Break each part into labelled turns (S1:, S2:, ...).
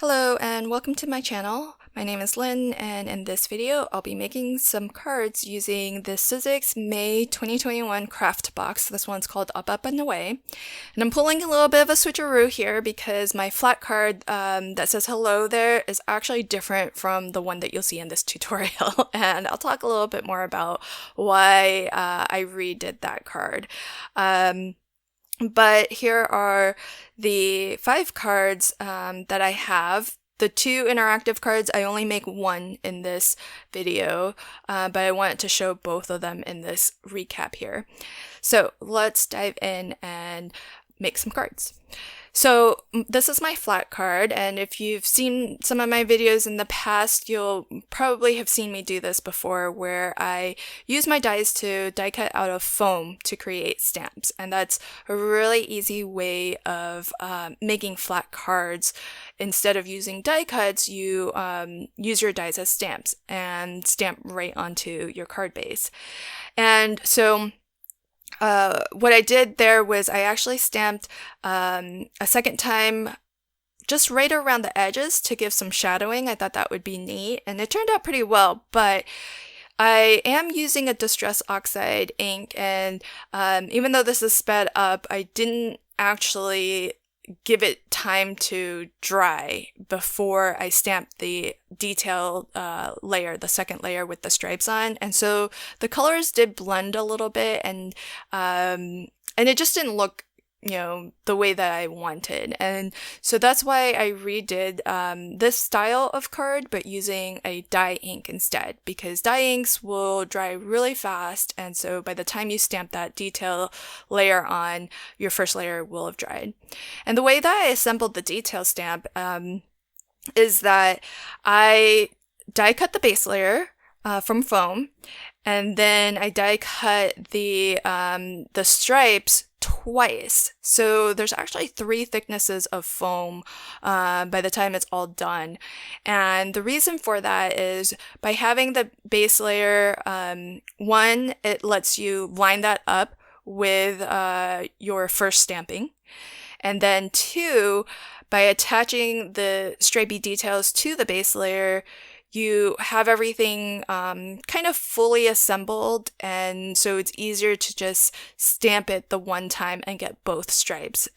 S1: Hello and welcome to my channel. My name is Lynn, and in this video I'll be making some cards using the Sizzix May 2021 craft box. This one's called Up, Up, and Away. And I'm pulling a little bit of a switcheroo here because my flat card that says hello there is actually different from the one that you'll see in this tutorial. And I'll talk a little bit more about why I redid that card. But here are the 5 cards that I have. The 2 interactive cards, I only make one in this video, but I wanted to show both of them in this recap here. So let's dive in and make some cards. So this is my flat card, and if you've seen some of my videos in the past, you'll probably have seen me do this before, where I use my dies to die cut out of foam to create stamps. And that's a really easy way of making flat cards. Instead of using die cuts, you use your dies as stamps and stamp right onto your card base. And so what I did there was I actually stamped a second time just right around the edges to give some shadowing. I thought that would be neat, and it turned out pretty well, but I am using a Distress Oxide ink, and even though this is sped up, I didn't actually give it time to dry before I stamped the detail layer, the second layer with the stripes on. And so the colors did blend a little bit, and it just didn't look, the way that I wanted. And so that's why I redid this style of card, but using a dye ink instead, because dye inks will dry really fast. And so by the time you stamp that detail layer on, your first layer will have dried. And the way that I assembled the detail stamp is that I die cut the base layer from foam, and then I die cut the stripes twice. So there's actually 3 thicknesses of foam by the time it's all done. And the reason for that is by having the base layer, one, it lets you line that up with your first stamping. And then 2, by attaching the stripy details to the base layer, you have everything kind of fully assembled, and so it's easier to just stamp it the one time and get both stripes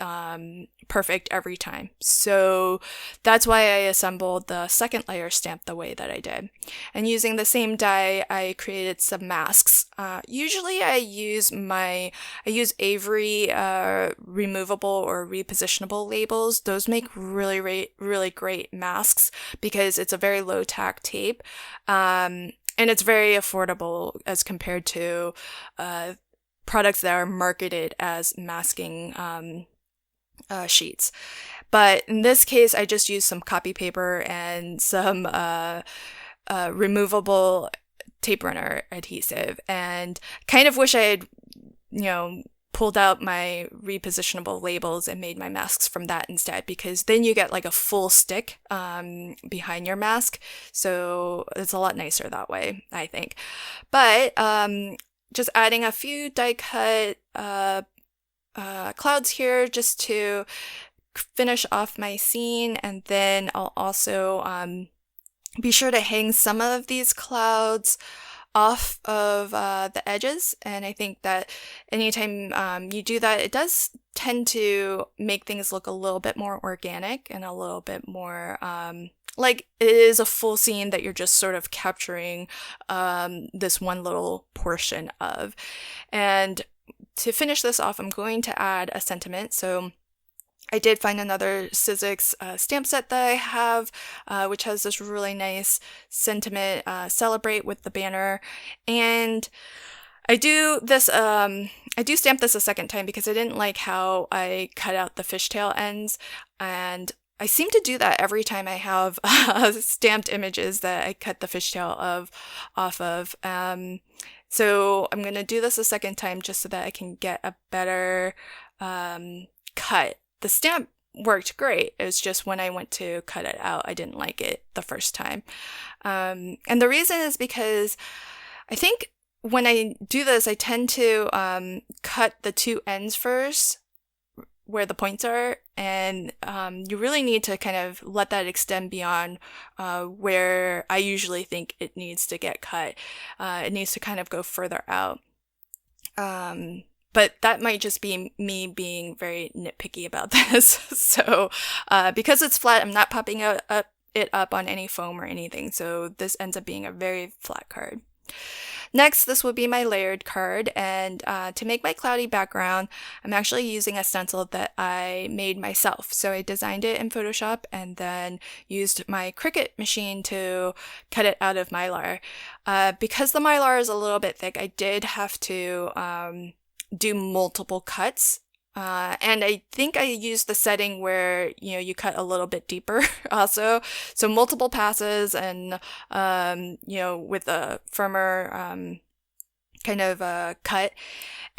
S1: perfect every time. So that's why I assembled the second layer stamp the way that I did. And using the same die, I created some masks. Usually I use Avery removable or repositionable labels. Those make really great masks because it's a very low tack tape, and it's very affordable as compared to products that are marketed as masking sheets. But in this case, I just used some copy paper and some removable tape runner adhesive, and kind of wish I had, pulled out my repositionable labels and made my masks from that instead, because then you get like a full stick behind your mask. So it's a lot nicer that way, I think. But just adding a few die cut clouds here just to finish off my scene, and then I'll also be sure to hang some of these clouds off of the edges. And I think that anytime you do that, it does tend to make things look a little bit more organic and a little bit more like it is a full scene that you're just sort of capturing this one little portion of. And to finish this off, I'm going to add a sentiment. So I did find another Sizzix stamp set that I have, which has this really nice sentiment, celebrate with the banner. And I do stamp this a second time because I didn't like how I cut out the fishtail ends. And I seem to do that every time I have stamped images that I cut the fishtail off of. So I'm going to do this a second time just so that I can get a better cut. The stamp worked great. It was just when I went to cut it out, I didn't like it the first time. And the reason is because I think when I do this, I tend to cut the 2 ends first, where the points are, and you really need to kind of let that extend beyond where I usually think it needs to get cut. It needs to kind of go further out. But that might just be me being very nitpicky about this. So because it's flat, I'm not popping it up on any foam or anything. So this ends up being a very flat card. Next, this will be my layered card, and to make my cloudy background, I'm actually using a stencil that I made myself. So I designed it in Photoshop and then used my Cricut machine to cut it out of Mylar. Because the Mylar is a little bit thick, I did have to do multiple cuts. And I think I used the setting where, you cut a little bit deeper also. So multiple passes and, with a firmer kind of cut.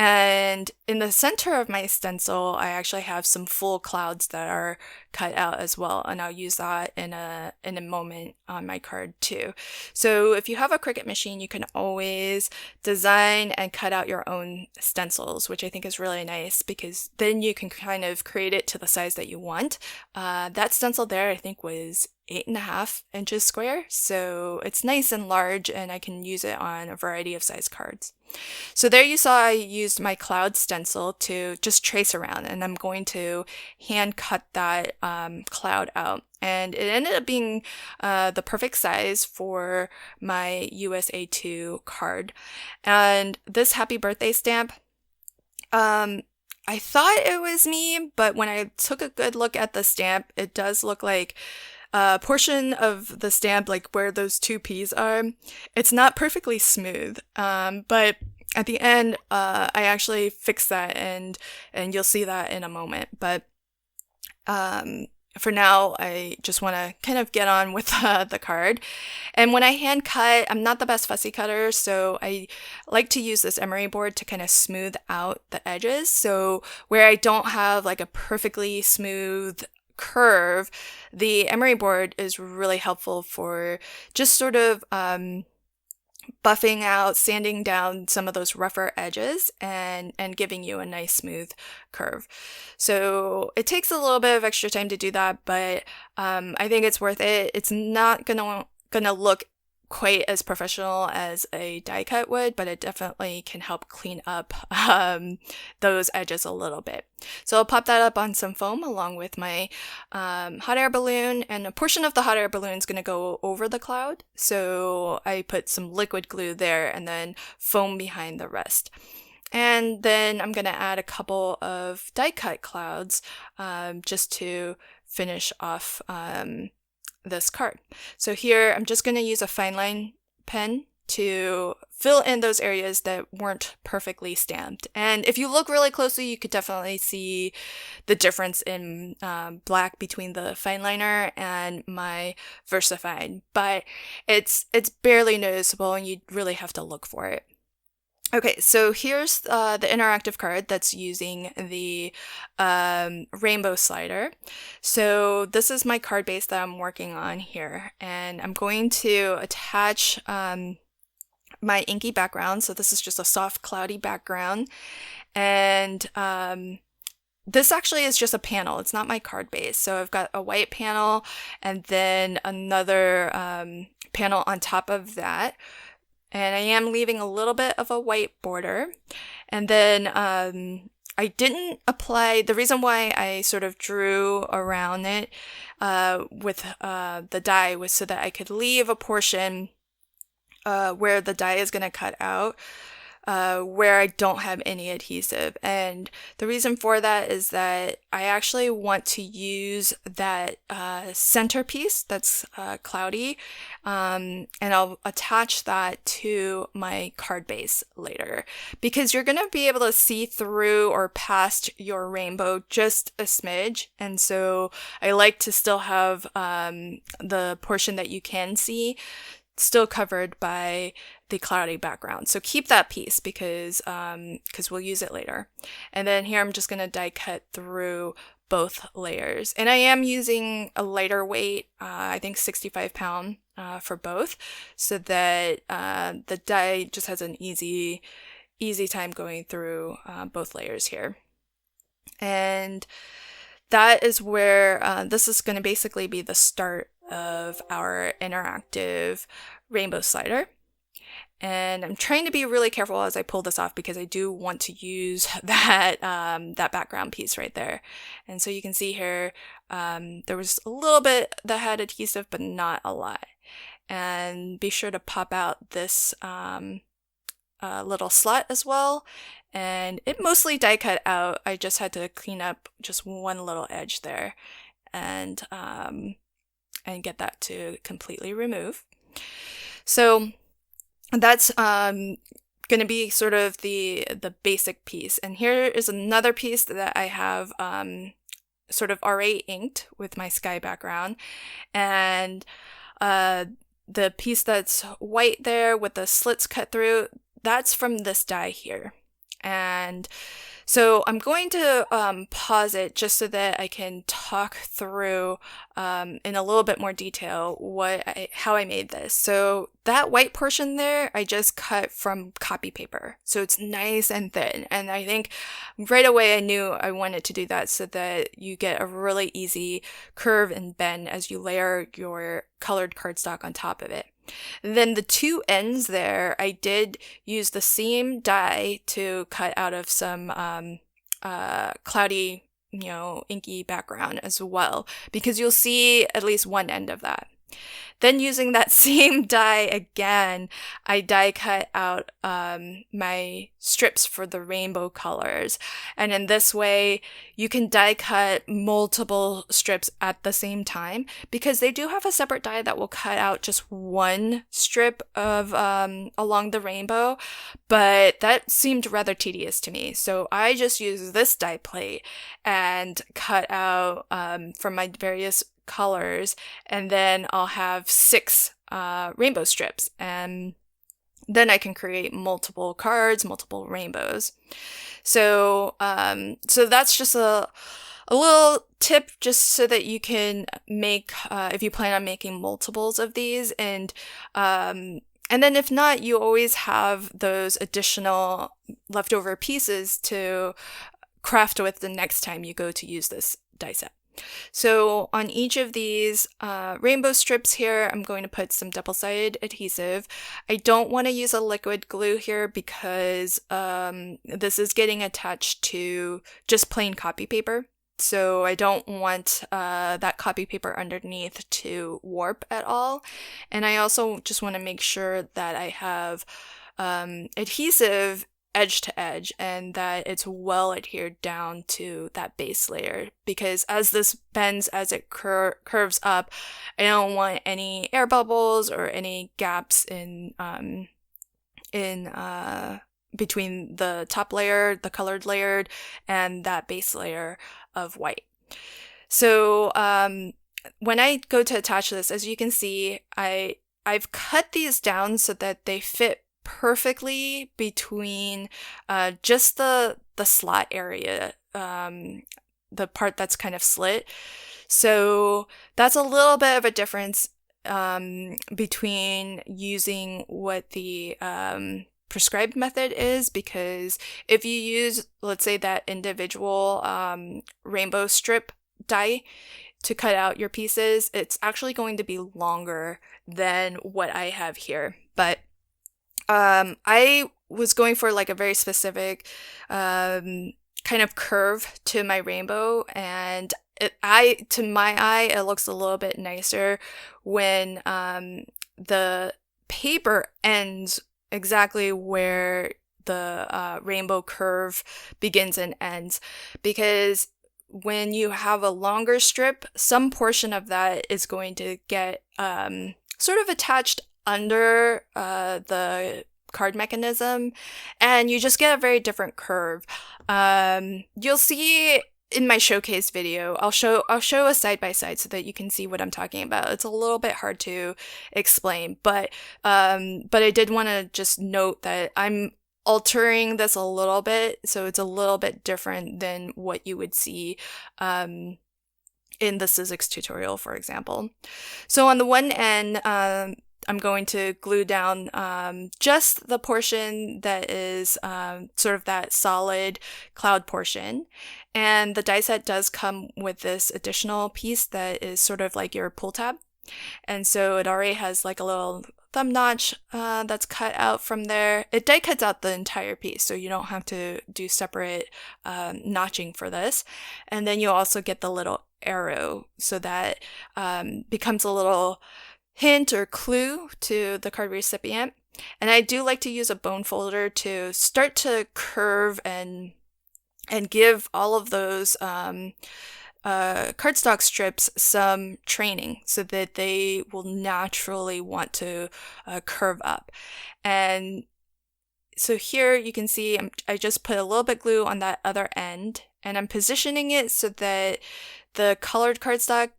S1: And in the center of my stencil, I actually have some full clouds that are cut out as well, and I'll use that in a moment on my card too. So if you have a Cricut machine, you can always design and cut out your own stencils, which I think is really nice because then you can kind of create it to the size that you want. That stencil there, I think, was 8.5 inches square, so it's nice and large, and I can use it on a variety of size cards. So there you saw I used my cloud stencil to just trace around, and I'm going to hand cut that cloud out. And it ended up being the perfect size for my USA2 card. And this happy birthday stamp, I thought it was me, but when I took a good look at the stamp, it does look like a portion of the stamp, like where those two P's are, it's not perfectly smooth. But at the end, I actually fixed that, and you'll see that in a moment. But for now, I just want to kind of get on with the card. And when I hand cut, I'm not the best fussy cutter, so I like to use this emery board to kind of smooth out the edges. So where I don't have like a perfectly smooth curve, the emery board is really helpful for just sort of buffing out, sanding down some of those rougher edges and giving you a nice smooth curve. So it takes a little bit of extra time to do that, but I think it's worth it. It's not gonna look quite as professional as a die cut would, but it definitely can help clean up those edges a little bit. So I'll pop that up on some foam along with my hot air balloon, and a portion of the hot air balloon is going to go over the cloud. So I put some liquid glue there and then foam behind the rest. And then I'm going to add a couple of die cut clouds just to finish off this card. So here I'm just going to use a fine line pen to fill in those areas that weren't perfectly stamped. And if you look really closely, you could definitely see the difference in black between the fine liner and my VersaFine, but it's barely noticeable, and you really have to look for it. Okay, so here's the interactive card that's using the rainbow slider. So this is my card base that I'm working on here, and I'm going to attach my inky background. So this is just a soft, cloudy background, and this actually is just a panel. It's not my card base. So I've got a white panel and then another panel on top of that. And I am leaving a little bit of a white border. And then I didn't apply, the reason why I sort of drew around it with the die was so that I could leave a portion where the die is going to cut out, where I don't have any adhesive. And the reason for that is that I actually want to use that centerpiece that's cloudy, and I'll attach that to my card base later, because you're going to be able to see through or past your rainbow just a smidge. And so I like to still have the portion that you can see still covered by the cloudy background. So keep that piece because we'll use it later. And then here I'm just going to die cut through both layers. And I am using a lighter weight, I think 65 pound for both, so that the die just has an easy time going through both layers here. And that is where this is going to basically be the start of our interactive rainbow slider. And I'm trying to be really careful as I pull this off because I do want to use that that background piece right there. And so you can see here, there was a little bit that had adhesive, but not a lot. And be sure to pop out this little slot as well. And it mostly die cut out. I just had to clean up just one little edge there and get that to completely remove. So that's going to be sort of the basic piece. And here is another piece that I have sort of already inked with my sky background. And the piece that's white there with the slits cut through, that's from this die here. And so I'm going to pause it just so that I can talk through in a little bit more detail how I made this. So that white portion there, I just cut from copy paper. So it's nice and thin. And I think right away I knew I wanted to do that so that you get a really easy curve and bend as you layer your colored cardstock on top of it. Then the two ends there, I did use the same die to cut out of some cloudy, inky background as well, because you'll see at least one end of that. Then using that same die again, I die cut out my strips for the rainbow colors. And in this way, you can die cut multiple strips at the same time because they do have a separate die that will cut out just one strip of along the rainbow, but that seemed rather tedious to me. So I just used this die plate and cut out from my various colors, and then I'll have 6 rainbow strips, and then I can create multiple cards, multiple rainbows. So so that's just a little tip just so that you can make if you plan on making multiples of these, and then if not, you always have those additional leftover pieces to craft with the next time you go to use this die set. So on each of these rainbow strips here, I'm going to put some double-sided adhesive. I don't want to use a liquid glue here because this is getting attached to just plain copy paper. So I don't want that copy paper underneath to warp at all. And I also just want to make sure that I have adhesive edge to edge and that it's well adhered down to that base layer, because as this bends, as it curves up, I don't want any air bubbles or any gaps in between the top layer, the colored layer, and that base layer of white. So when I go to attach this, as you can see, I've cut these down so that they fit perfectly between just the slot area, the part that's kind of slit. So that's a little bit of a difference between using what the prescribed method is, because if you use, let's say, that individual rainbow strip die to cut out your pieces, it's actually going to be longer than what I have here. But I was going for like a very specific kind of curve to my rainbow, and to my eye, it looks a little bit nicer when the paper ends exactly where the rainbow curve begins and ends, because when you have a longer strip, some portion of that is going to get sort of attached under the card mechanism, and you just get a very different curve. You'll see in my showcase video, I'll show a side by side so that you can see what I'm talking about. It's a little bit hard to explain, but I did want to just note that I'm altering this a little bit, so it's a little bit different than what you would see in the Sizzix tutorial, for example. So on the one end, I'm going to glue down just the portion that is sort of that solid cloud portion. And the die set does come with this additional piece that is sort of like your pull tab. And so it already has like a little thumb notch that's cut out from there. It die cuts out the entire piece, so you don't have to do separate notching for this. And then you also get the little arrow, so that becomes a little hint or clue to the card recipient. And I do like to use a bone folder to start to curve and give all of those cardstock strips some training so that they will naturally want to curve up. And so here you can see I just put a little bit glue on that other end, and I'm positioning it so that the colored cardstock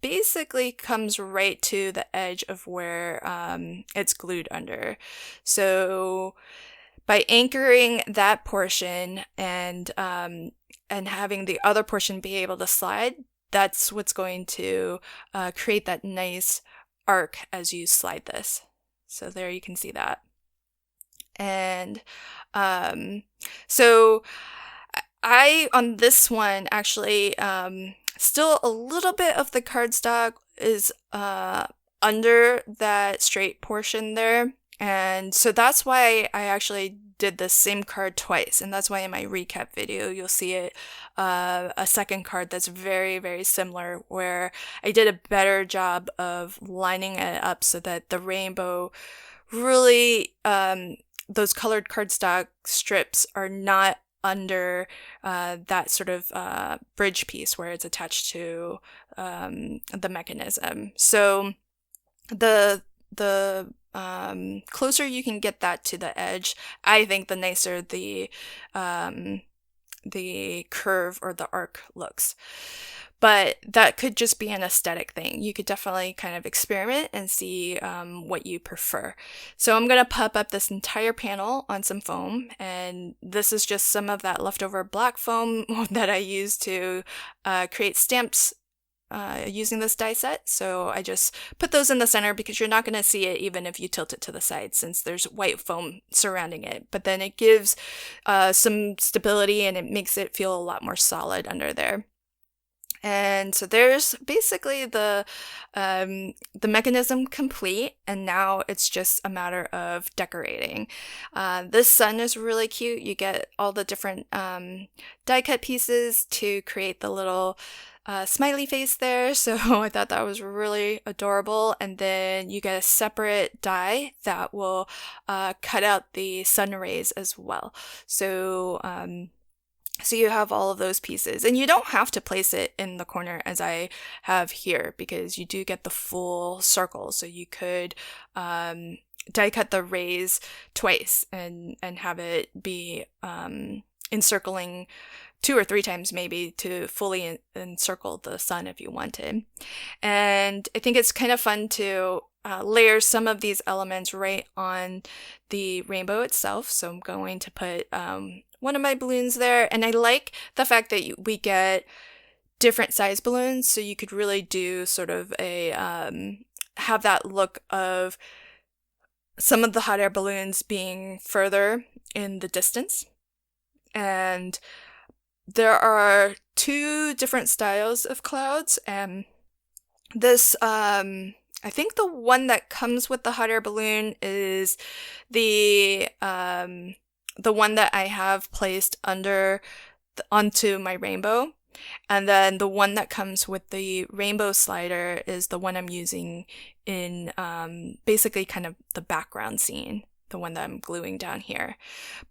S1: basically comes right to the edge of where it's glued under. So by anchoring that portion and having the other portion be able to slide, that's what's going to create that nice arc as you slide this. So there you can see that. And so I, on this one, actually, still a little bit of the cardstock is under that straight portion there. And so that's why I actually did the same card twice. And that's why in my recap video, you'll see it, a second card that's very, very similar, where I did a better job of lining it up so that the rainbow really, those colored cardstock strips are not under that sort of bridge piece where it's attached to the mechanism. So the closer you can get that to the edge, I think the nicer the curve or the arc looks. But that could just be an aesthetic thing. You could definitely kind of experiment and see what you prefer. So I'm going to pop up this entire panel on some foam, and this is just some of that leftover black foam that I used to create stamps using this die set. So I just put those in the center because you're not going to see it even if you tilt it to the side, since there's white foam surrounding it. But then it gives some stability and it makes it feel a lot more solid under there. And so there's basically the mechanism complete, and now it's just a matter of decorating. This sun is really cute. You get all the different die cut pieces to create the little smiley face there, so I thought that was really adorable. And then you get a separate die that will cut out the sun rays as well. So you have all of those pieces, and you don't have to place it in the corner as I have here, because you do get the full circle. So you could die cut the rays twice and have it be encircling 2 or 3 times maybe to fully encircle the sun if you wanted. And I think it's kind of fun to layer some of these elements right on the rainbow itself. So I'm going to put one of my balloons there, and I like the fact that we get different size balloons, so you could really do sort of a have that look of some of the hot air balloons being further in the distance. And there are 2 different styles of clouds, and this I think the one that comes with the hot air balloon is the one that I have placed onto my rainbow. And then the one that comes with the rainbow slider is the one I'm using in basically kind of the background scene, the one that I'm gluing down here.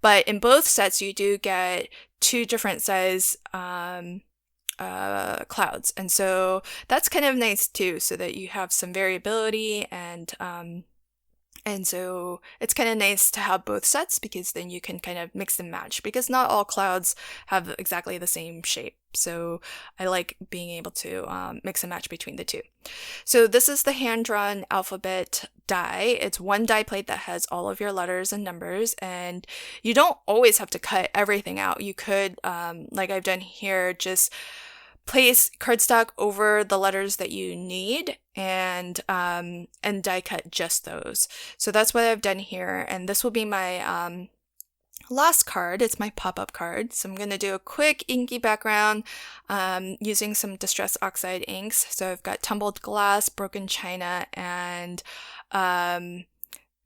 S1: But in both sets, you do get 2 different size clouds. And so that's kind of nice too, so that you have some variability, and so it's kind of nice to have both sets, because then you can kind of mix and match, because not all clouds have exactly the same shape. So I like being able to mix and match between the 2. So this is the hand-drawn alphabet die. It's one die plate that has all of your letters and numbers, and you don't always have to cut everything out. You could, like I've done here, just place cardstock over the letters that you need and die cut just those. So that's what I've done here, and this will be my last card. It's my pop-up card. So I'm going to do a quick inky background using some Distress Oxide inks. So I've got tumbled glass, broken china, and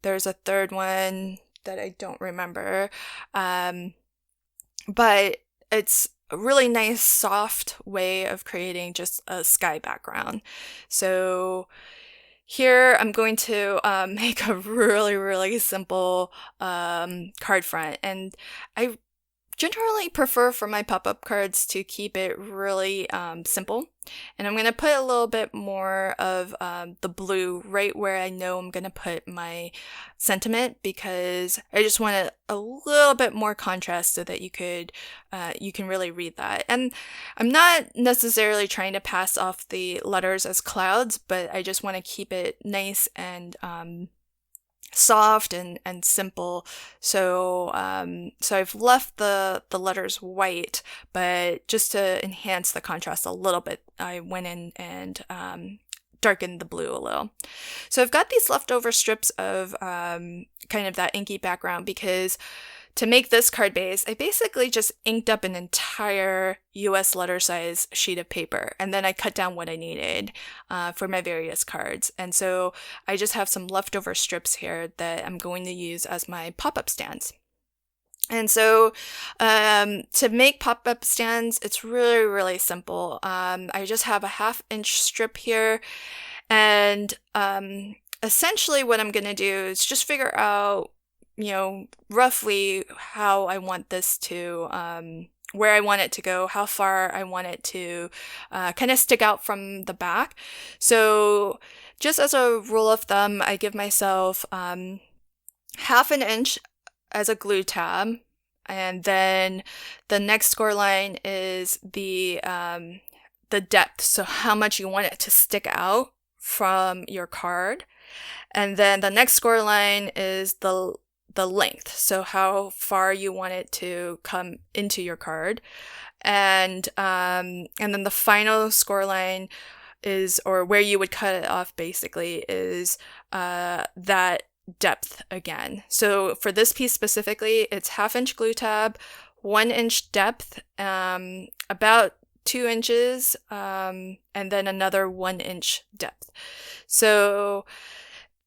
S1: there's a third one that I don't remember. But it's a really nice soft way of creating just a sky background. So here I'm going to make a really simple card front, and I generally prefer for my pop-up cards to keep it really simple. And I'm going to put a little bit more of the blue right where I know I'm going to put my sentiment, because I just want a little bit more contrast so that you can really read that. And I'm not necessarily trying to pass off the letters as clouds, but I just want to keep it nice and soft and simple. So I've left the letters white, but just to enhance the contrast a little bit, I went in and darkened the blue a little. So I've got these leftover strips of kind of that inky background, because to make this card base, I basically just inked up an entire US letter size sheet of paper, and then I cut down what I needed for my various cards. And so I just have some leftover strips here that I'm going to use as my pop-up stands. And so to make pop-up stands, it's really simple. I just have a 1/2 inch strip here, and essentially what I'm going to do is just figure out roughly how I want this to, where I want it to go, how far I want it to kind of stick out from the back. So just as a rule of thumb, I give myself 1/2 inch as a glue tab, and then the next score line is the depth, so how much you want it to stick out from your card. And then the next score line is the length, so how far you want it to come into your card. And then the final score line is, or where you would cut it off basically, is that depth again. So for this piece specifically, it's 1/2 inch glue tab, 1 inch depth, about 2 inches, and then another 1 inch depth. So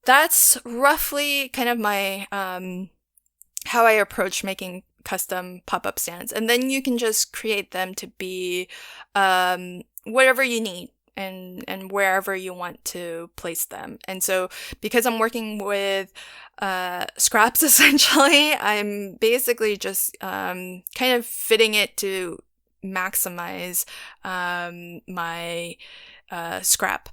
S1: that's roughly kind of my how I approach making custom pop-up stands. And then you can just create them to be whatever you need and wherever you want to place them. And so because I'm working with scraps essentially, I'm basically just kind of fitting it to maximize my scrap.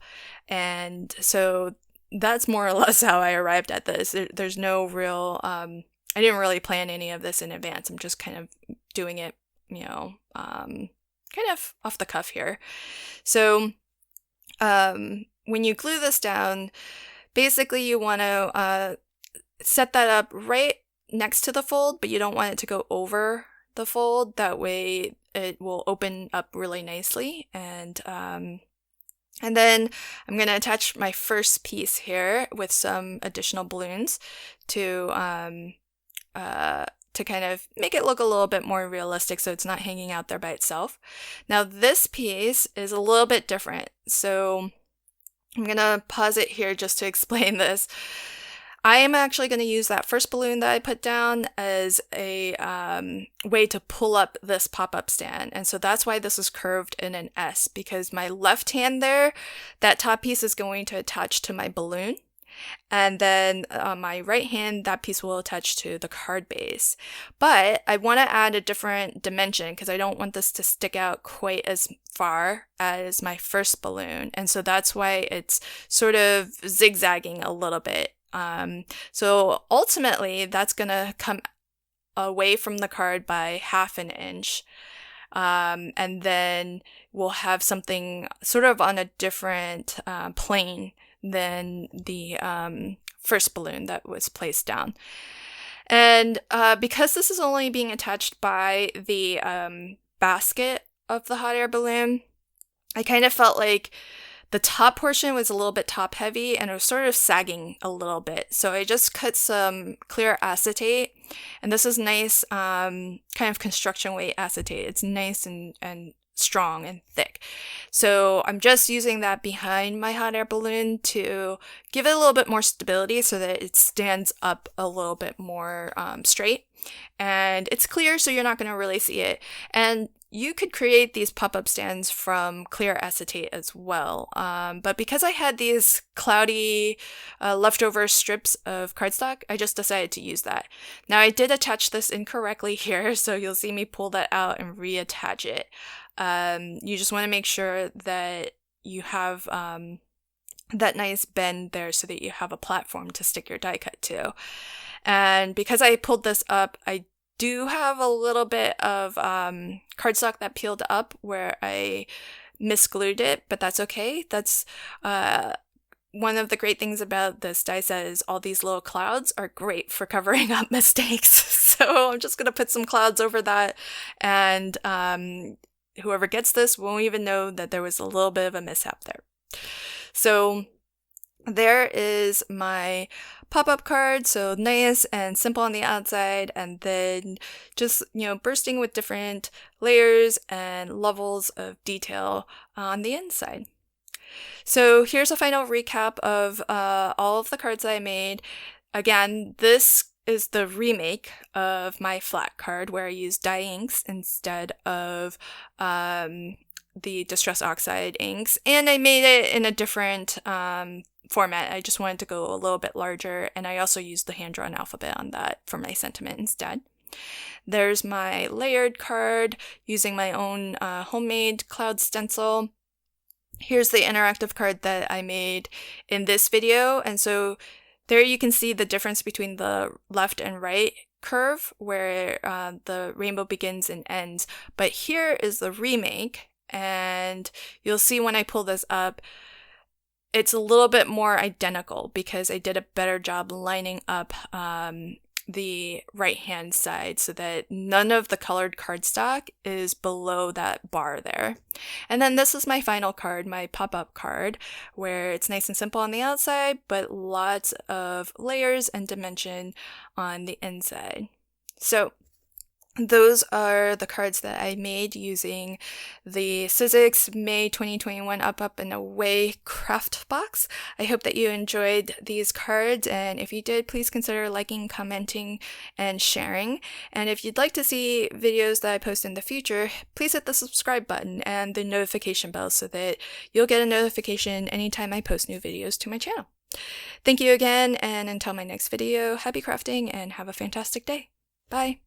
S1: And so that's more or less how I arrived at this. There's no real, I didn't really plan any of this in advance. I'm just kind of doing it, kind of off the cuff here. So when you glue this down, basically you want to set that up right next to the fold, but you don't want it to go over the fold. That way it will open up really nicely. And then I'm going to attach my first piece here with some additional balloons to kind of make it look a little bit more realistic, so it's not hanging out there by itself. Now this piece is a little bit different, so I'm going to pause it here just to explain this. I am actually going to use that first balloon that I put down as a way to pull up this pop-up stand. And so that's why this is curved in an S, because my left hand there, that top piece is going to attach to my balloon. And then on my right hand, that piece will attach to the card base. But I want to add a different dimension because I don't want this to stick out quite as far as my first balloon. And so that's why it's sort of zigzagging a little bit. So ultimately, that's going to come away from the card by 1/2 inch. And then we'll have something sort of on a different plane than the first balloon that was placed down. And because this is only being attached by the basket of the hot air balloon, I kind of felt like the top portion was a little bit top heavy and it was sort of sagging a little bit. So I just cut some clear acetate, and this is nice kind of construction weight acetate. It's nice and strong and thick. So I'm just using that behind my hot air balloon to give it a little bit more stability so that it stands up a little bit more straight. And it's clear, so you're not going to really see it. And you could create these pop-up stands from clear acetate as well. But because I had these cloudy leftover strips of cardstock, I just decided to use that. Now I did attach this incorrectly here, so you'll see me pull that out and reattach it. You just want to make sure that you have that nice bend there so that you have a platform to stick your die cut to. And because I pulled this up, I do have a little bit of cardstock that peeled up where I misglued it, but that's okay. That's one of the great things about this die set is all these little clouds are great for covering up mistakes. So I'm just going to put some clouds over that, and whoever gets this won't even know that there was a little bit of a mishap there. So there is my pop-up card, so nice and simple on the outside, and then just, bursting with different layers and levels of detail on the inside. So here's a final recap of all of the cards that I made. Again, this is the remake of my flat card where I used dye inks instead of the Distress Oxide inks, and I made it in a different format. I just wanted to go a little bit larger, and I also used the hand-drawn alphabet on that for my sentiment instead. There's my layered card using my own homemade cloud stencil. Here's the interactive card that I made in this video, and so there you can see the difference between the left and right curve where the rainbow begins and ends. But here is the remake, and you'll see when I pull this up, it's a little bit more identical because I did a better job lining up the right-hand side so that none of the colored cardstock is below that bar there. And then this is my final card, my pop-up card, where it's nice and simple on the outside, but lots of layers and dimension on the inside. So those are the cards that I made using the Sizzix May 2021 Up and Away craft box. I hope that you enjoyed these cards, and if you did, please consider liking, commenting, and sharing. And if you'd like to see videos that I post in the future, please hit the subscribe button and the notification bell so that you'll get a notification anytime I post new videos to my channel. Thank you again, and until my next video, happy crafting and have a fantastic day. Bye!